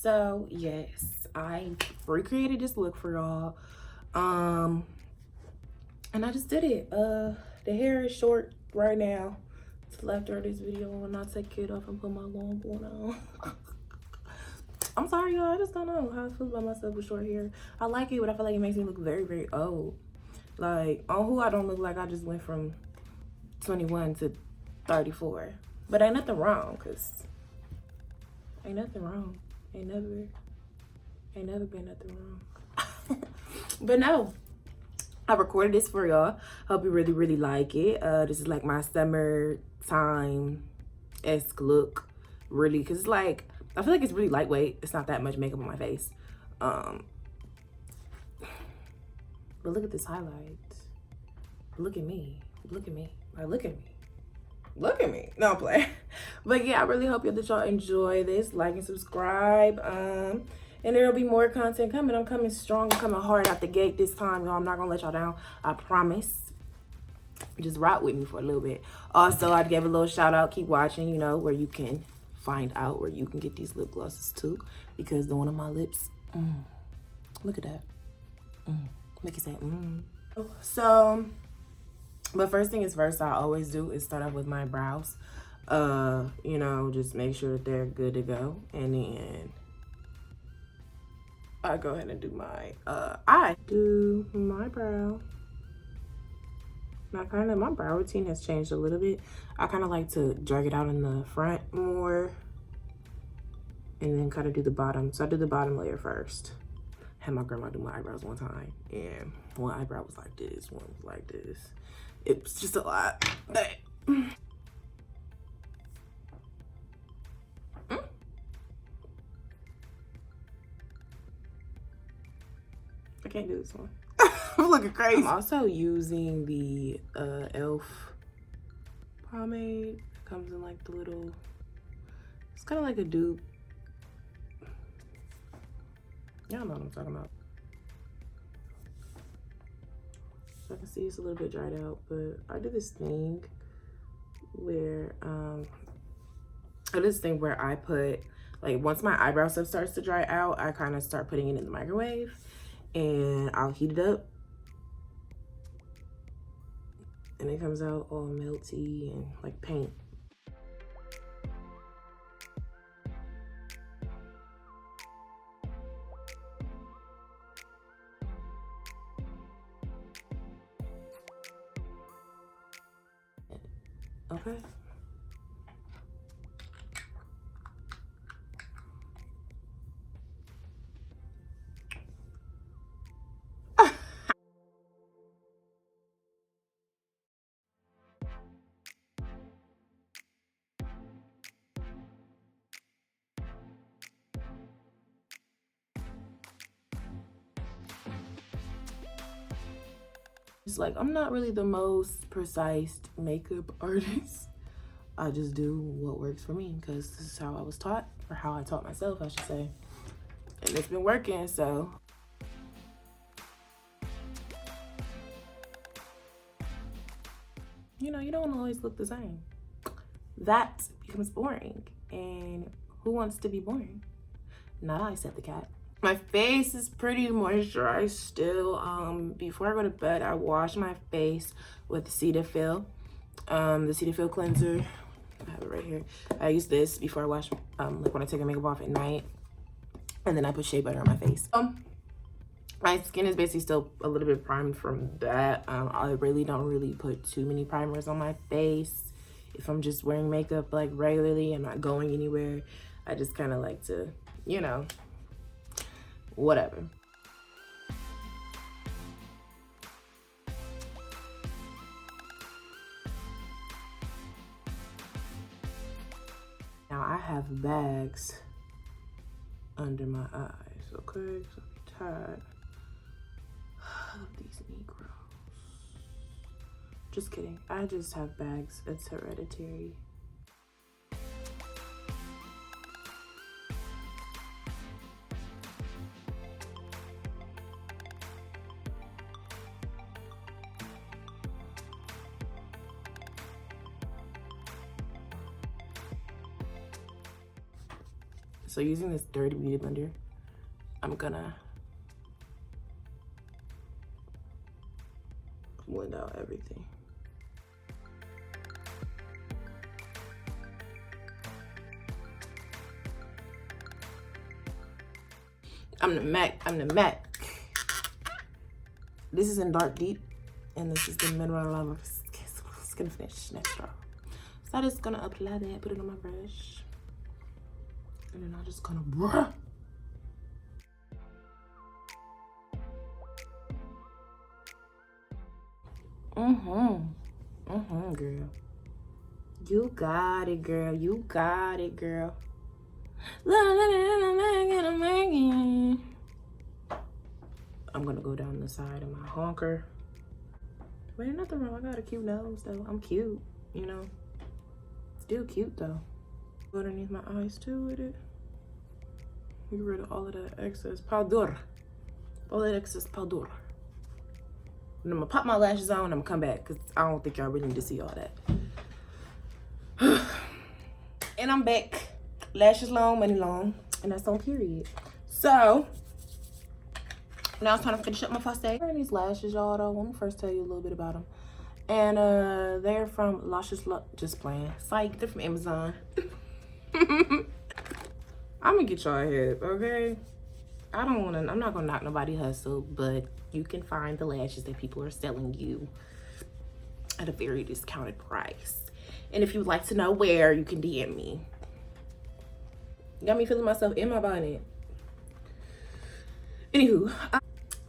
So yes, I recreated this look for y'all. And I just did it. The hair is short right now. Till after this video, when I take it off and put my long one on. I'm sorry, y'all. I just don't know how I feel about myself with short hair. I like it, but I feel like it makes me look very, very old. Like, on who I don't look like I just went from 21 to 34. But ain't nothing wrong, because ain't nothing wrong. Ain't never been nothing wrong. But no, I recorded this for y'all. Hope you really, really like it. This is like my summertime-esque look, really, because it's like, I feel like it's really lightweight. It's not that much makeup on my face. But look at this highlight. Look at me. Look at me. Like, look at me. Look at me. No, I'm playing. But yeah, I really hope that y'all enjoy this. Like and subscribe. And there'll be more content coming. I'm coming strong. I'm coming hard out the gate this time, y'all. I'm not gonna let y'all down. I promise. Just rock with me for a little bit. Also, I gave a little shout out. Keep watching, you know, where you can find out where you can get these lip glosses too. Because the one on my lips, look at that. Make it say, So, but first thing is first, I always do is start off with my brows. You know, just make sure that they're good to go. And then I go ahead and do my I do my brow. Now my brow routine has changed a little bit. I kind of like to drag it out in the front more and then kind of do the bottom. So I do the bottom layer first. Had my grandma do my eyebrows one time, and one eyebrow was like this, one was like this. It was just a lot. I can't do this one. I'm looking crazy. I'm also using the e.l.f. pomade. It comes in like the little, it's kind of like a dupe. Y'all know what I'm talking about. So I can see it's a little bit dried out, but I did this thing where I put, like, once my eyebrow stuff starts to dry out, I kind of start putting it in the microwave and I'll heat it up. And it comes out all melty and like paint. Okay. It's like, I'm not really the most precise makeup artist. I just do what works for me because this is how I was taught, or how I taught myself, I should say. And it's been working, so. You know, you don't always look the same. That becomes boring. And who wants to be boring? Not I, said the cat. My face is pretty moisturized still. Before I go to bed, I wash my face with Cetaphil. The Cetaphil cleanser. I have it right here. I use this before I wash, like when I take my makeup off at night. And then I put shea butter on my face. My skin is basically still a little bit primed from that. I really don't put too many primers on my face. If I'm just wearing makeup like regularly, I'm not going anywhere. I just kind of like to, you know, whatever. Now I have bags under my eyes, okay? So I'm tired of these Negroes. Just kidding. I just have bags. It's hereditary. So using this dirty beauty blender, I'm gonna blend out everything. I'm the Mac. This is in Dark Deep, and this is the Mineral Lava Skin Finish Next Draw. So I'm just gonna apply that, put it on my brush, and then I'm just gonna bruh. Girl. You got it, girl. You got it, girl. I'm gonna go down the side of my honker. But ain't nothing wrong. I got a cute nose, though. I'm cute, you know. Still cute, though. Go underneath my eyes, too, with it. Get rid of all of that excess powder. All that excess powder. And I'm gonna pop my lashes on and I'm gonna come back because I don't think y'all really need to see all that. And I'm back. Lashes long, money long. And that's on period. So, now it's time to finish up my first day. Wearing these lashes, y'all, though. Let me first tell you a little bit about them. And they're from Lashes, just playing. Psych, they're from Amazon. I'm gonna get y'all ahead, okay? I'm not gonna knock nobody hustle, but you can find the lashes that people are selling you at a very discounted price. And if you'd like to know where, you can DM me. Got me feeling myself in my bonnet. Anywho,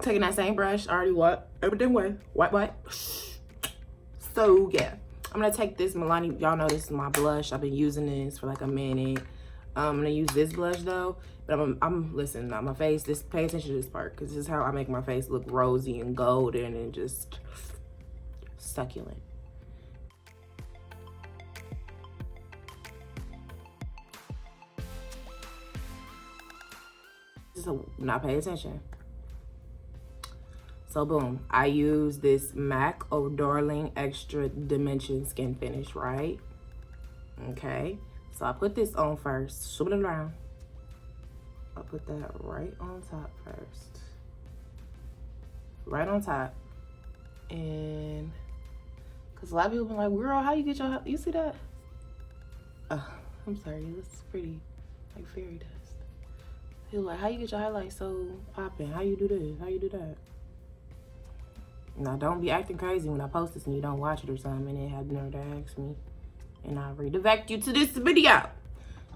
taking that same brush, I already wiped everything away. Wipe. So yeah, I'm gonna take this Milani. Y'all know this is my blush. I've been using this for like a minute. I'm gonna use this blush though, but listen, not my face. Just pay attention to this part because this is how I make my face look rosy and golden and just succulent. So now pay attention. So boom, I use this MAC Oh Darling Extra Dimension Skin Finish, right? Okay, so I put this on first, swoop it around. I'll put that right on top first. Right on top. And, cause a lot of people been like, girl, how you get your, you see that? I'm sorry, it looks pretty, like fairy dust. He was like, how you get your highlights so popping? How you do this? How you do that? Now, don't be acting crazy when I post this and you don't watch it or something and then have the nerve to ask me. And I'll redirect you to this video.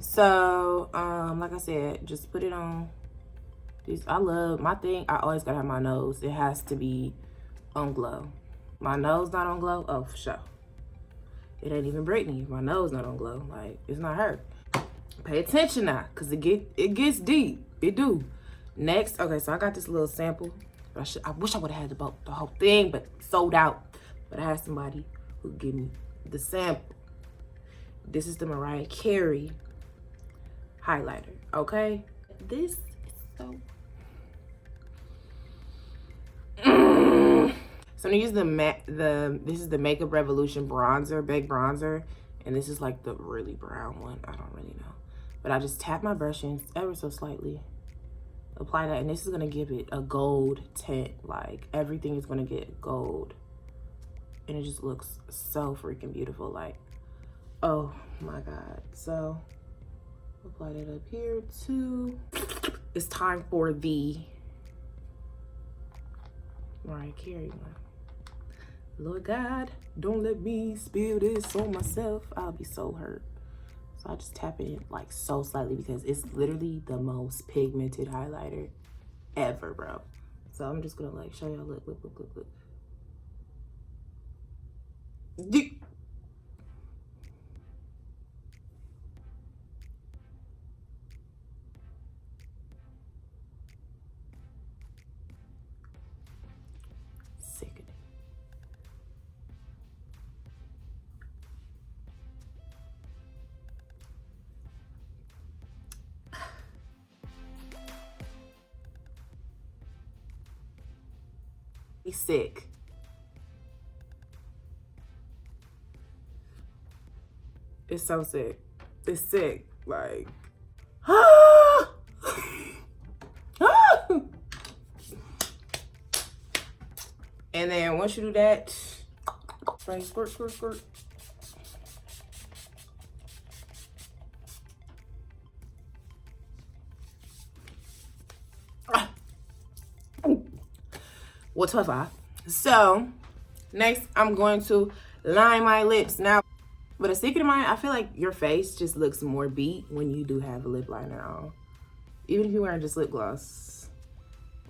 So, like I said, just put it on. I love, my thing, I always gotta have my nose. It has to be on glow. My nose not on glow? Oh, for sure. It ain't even Brittany. My nose not on glow. Like, it's not her. Pay attention now, because it gets deep. It do. Next, okay, so I got this little sample. I wish I would have had the whole thing, but sold out. But I had somebody who give me the sample. This is the Mariah Carey highlighter, okay? This is so... So I'm gonna use this is the Makeup Revolution bronzer, big bronzer. And this is like the really brown one. I don't really know. But I just tap my brush in ever so slightly. Apply that, and this is gonna give it a gold tint. Like everything is gonna get gold. And it just looks so freaking beautiful. Like, oh my God. So, apply that up here too. It's time for the Mariah Carey one. Lord God, don't let me spill this on myself. I'll be so hurt. So I just tap it like so slightly because it's literally the most pigmented highlighter ever, bro. So I'm just gonna like show y'all, look. Sickening. He's sick. It's so sick. It's sick. Like, And then once you do that, spray, squirt, squirt, squirt. What's up? So next I'm going to line my lips. Now, but a secret of mine, I feel like your face just looks more beat when you do have a lip liner on. Even if you're wearing just lip gloss.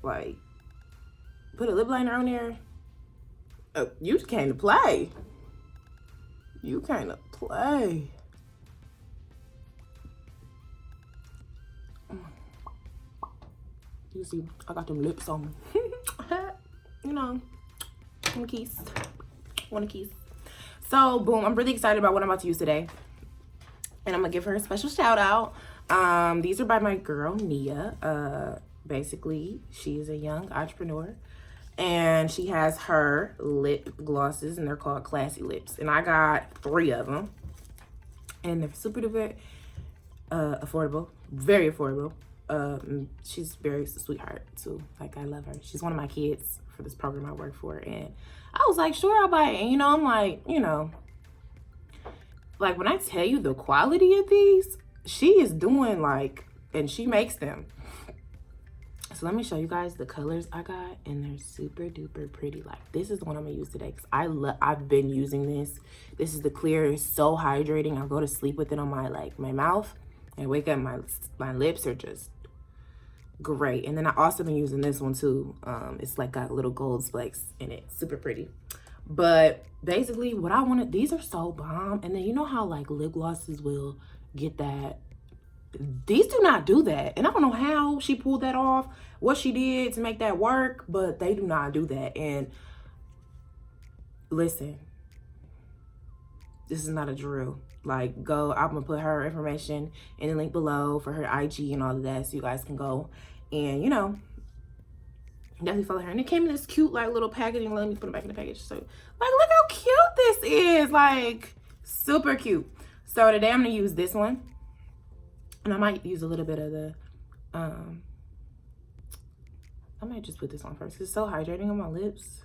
Like, put a lip liner on there. You came to play. You came to play. You see, I got them lips on me. You know, want a kiss. So, boom, I'm really excited about what I'm about to use today. And I'm going to give her a special shout out. These are by my girl, Nia. Basically, she is a young entrepreneur. And she has her lip glosses, and they're called Classy Lips. And I got 3 of them. And they're super duper affordable. Very affordable. She's very sweetheart, too. Like, I love her. She's one of my kids for this program I work for. And I was like, sure, I'll buy it. And, you know, I'm like, you know, like, when I tell you the quality of these, she is doing, like, and she makes them. So let me show you guys the colors I got, and they're super duper pretty. Like, this is the one I'm gonna use today because I've been using this. This is the clear. It's so hydrating. I'll go to sleep with it on my my mouth, and wake up, my lips are just great. And then I also been using this one too. It's like got little gold flakes in it. Super pretty. But basically, what I wanted, these are so bomb. And then you know how like lip glosses will get that. These do not do that. And I don't know how she pulled that off, what she did to make that work, but they do not do that. And listen, this is not a drill. Like, go, I'm gonna put her information in the link below for her IG and all of that, so you guys can go and, you know, definitely follow her. And it came in this cute like little packaging. Let me put it back in the package. So, like, look how cute this is. Like, super cute. So today I'm gonna use this one. And I might use a little bit of the, I might just put this on first. It's so hydrating on my lips.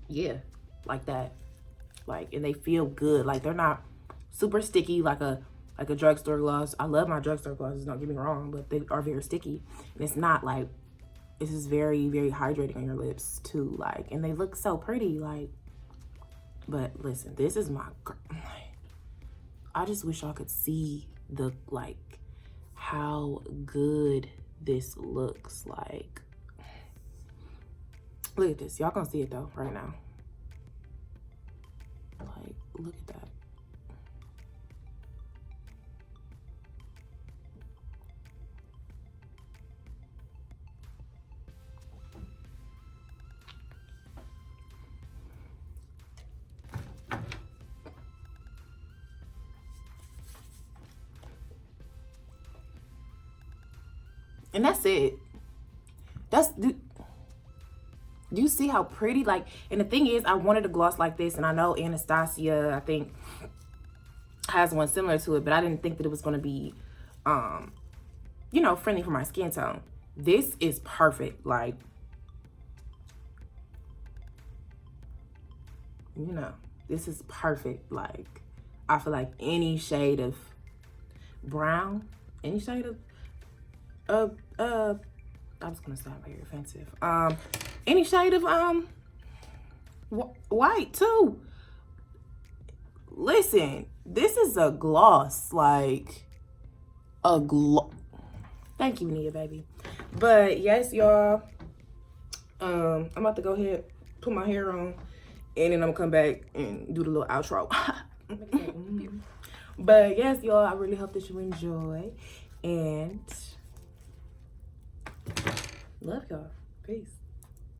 Yeah, like that. Like, and they feel good. Like, they're not super sticky like a drugstore gloss. I love my drugstore glosses, don't get me wrong, but they are very sticky. And it's not like, this is very, very hydrating on your lips too. Like, and they look so pretty. Like, but listen, this is my, I just wish y'all could see the, like, how good this looks like. Look at this. Y'all gonna see it though, right now. Like, look at that. And that's it. Do you see how pretty? Like, and the thing is, I wanted a gloss like this, and I know Anastasia, I think, has one similar to it, but I didn't think that it was going to be, you know, friendly for my skin tone. This is perfect. Like, you know, this is perfect. Like, I feel like any shade of brown, any shade of, I was gonna sound very offensive. Any shade of white too. Listen, this is a gloss, like a gloss. Thank you, Nia, baby. But yes, y'all. I'm about to go ahead, put my hair on, and then I'm gonna come back and do the little outro. But yes, y'all, I really hope that you enjoy, and love y'all. Peace.